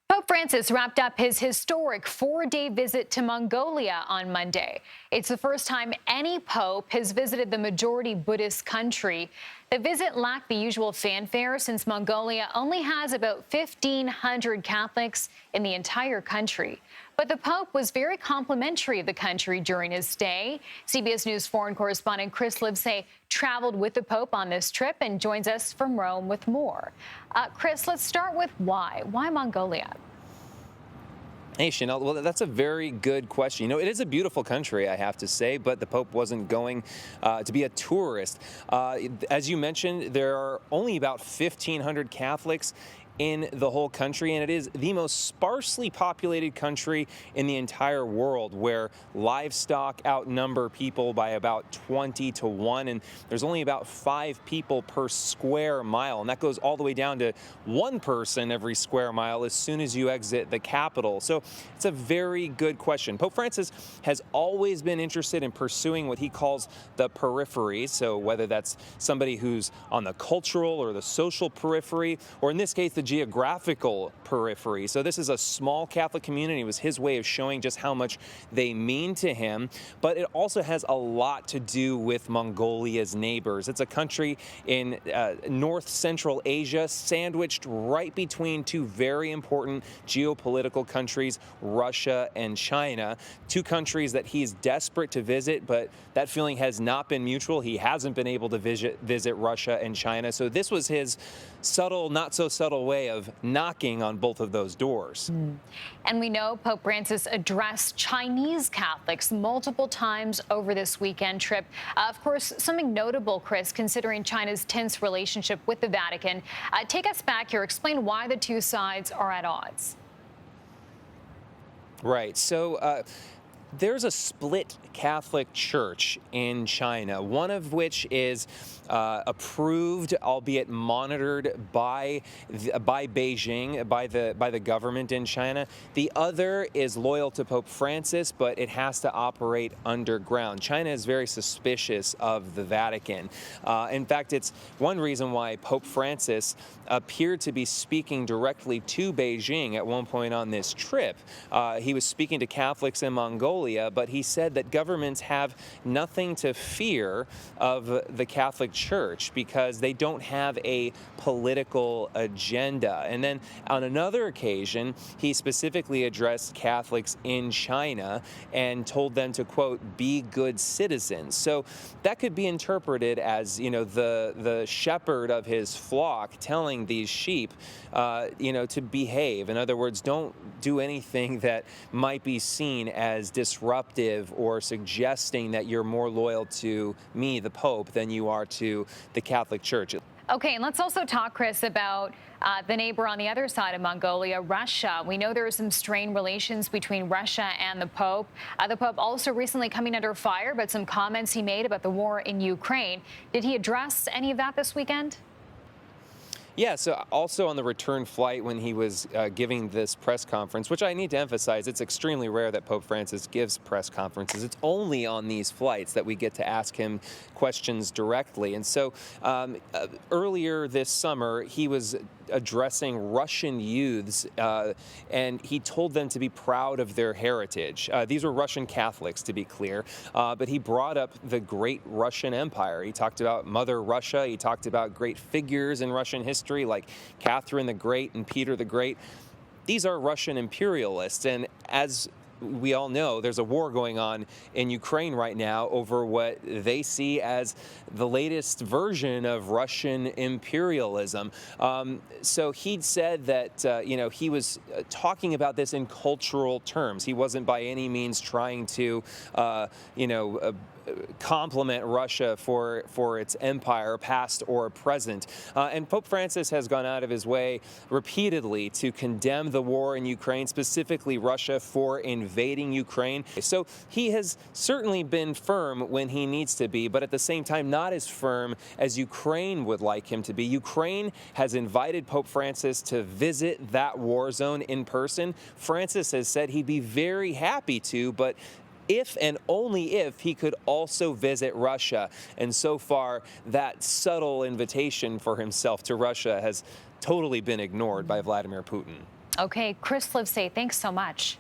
Pope Francis wrapped up his historic four-day visit to Mongolia on Monday. It's the first time any pope has visited the majority-Buddhist country. The visit lacked the usual fanfare since Mongolia only has about 1,500 Catholics in the entire country. But the Pope was very complimentary of the country during his stay. CBS News foreign correspondent Chris Livesay traveled with the Pope on this trip and joins us from Rome with more. Chris, let's start with why. Why Mongolia? Hey, Chanel. Well, that's a very good question. You know, it is a beautiful country, I have to say, but the Pope wasn't going to be a tourist. As you mentioned, there are only about 1,500 Catholics in the whole country, and it is the most sparsely populated country in the entire world, where livestock outnumber people by about 20 to 1, and there's only about 5 people per square mile, and that goes all the way down to 1 person every square mile as soon as you exit the capital. So it's a very good question. Pope Francis has always been interested in pursuing what he calls the periphery, so whether that's somebody who's on the cultural or the social periphery, or in this case, the geographical periphery. So this is a small Catholic community. It was his way of showing just how much they mean to him. But it also has a lot to do with Mongolia's neighbors. It's a country in North Central Asia, sandwiched right between two very important geopolitical countries, Russia and China. Two countries that he's desperate to visit, but that feeling has not been mutual. He hasn't been able to visit Russia and China. So this was his subtle, not so subtle way of knocking on both of those doors. And we know Pope Francis addressed Chinese Catholics multiple times over this weekend trip. Of course, something notable, Chris, considering China's tense relationship with the Vatican. Take us back here. Explain why the two sides are at odds. Right. So there's a split Catholic Church in China, one of which is approved, albeit monitored by Beijing, by the government in China. The other is loyal to Pope Francis, but it has to operate underground. China is very suspicious of the Vatican. In fact, it's one reason why Pope Francis appeared to be speaking directly to Beijing at one point on this trip. He was speaking to Catholics in Mongolia, but he said that governments have nothing to fear of the Catholic Church because they don't have a political agenda. And then on another occasion, he specifically addressed Catholics in China and told them to, quote, be good citizens. So that could be interpreted as, you know, the shepherd of his flock telling these sheep, to behave. In other words, don't do anything that might be seen as disruptive or suggesting that you're more loyal to me, the Pope, than you are to the Catholic Church. Okay, and let's also talk, Chris, about the neighbor on the other side of Mongolia, Russia. We know there are some strained relations between Russia and the Pope. The Pope also recently coming under fire about some comments he made about the war in Ukraine. Did he address any of that this weekend? Yeah, so also on the return flight when he was giving this press conference, which I need to emphasize, it's extremely rare that Pope Francis gives press conferences. It's only on these flights that we get to ask him questions directly. And so earlier this summer, he was addressing Russian youths, and he told them to be proud of their heritage. These were Russian Catholics, to be clear, but he brought up the great Russian Empire. He talked about Mother Russia. He talked about great figures in Russian history like Catherine the Great and Peter the Great. These are Russian imperialists, and as we all know, there's a war going on in Ukraine right now over what they see as the latest version of Russian imperialism. So he'd said that, he was talking about this in cultural terms. He wasn't by any means trying to, compliment Russia for its empire, past or present. And Pope Francis has gone out of his way repeatedly to condemn the war in Ukraine, specifically Russia for invading Ukraine. So he has certainly been firm when he needs to be, but at the same time not as firm as Ukraine would like him to be. Ukraine has invited Pope Francis to visit that war zone in person. Francis has said he'd be very happy to, but if and only if he could also visit Russia. And so far, that subtle invitation for himself to Russia has totally been ignored by Vladimir Putin. Okay, Chris Livesay, thanks so much.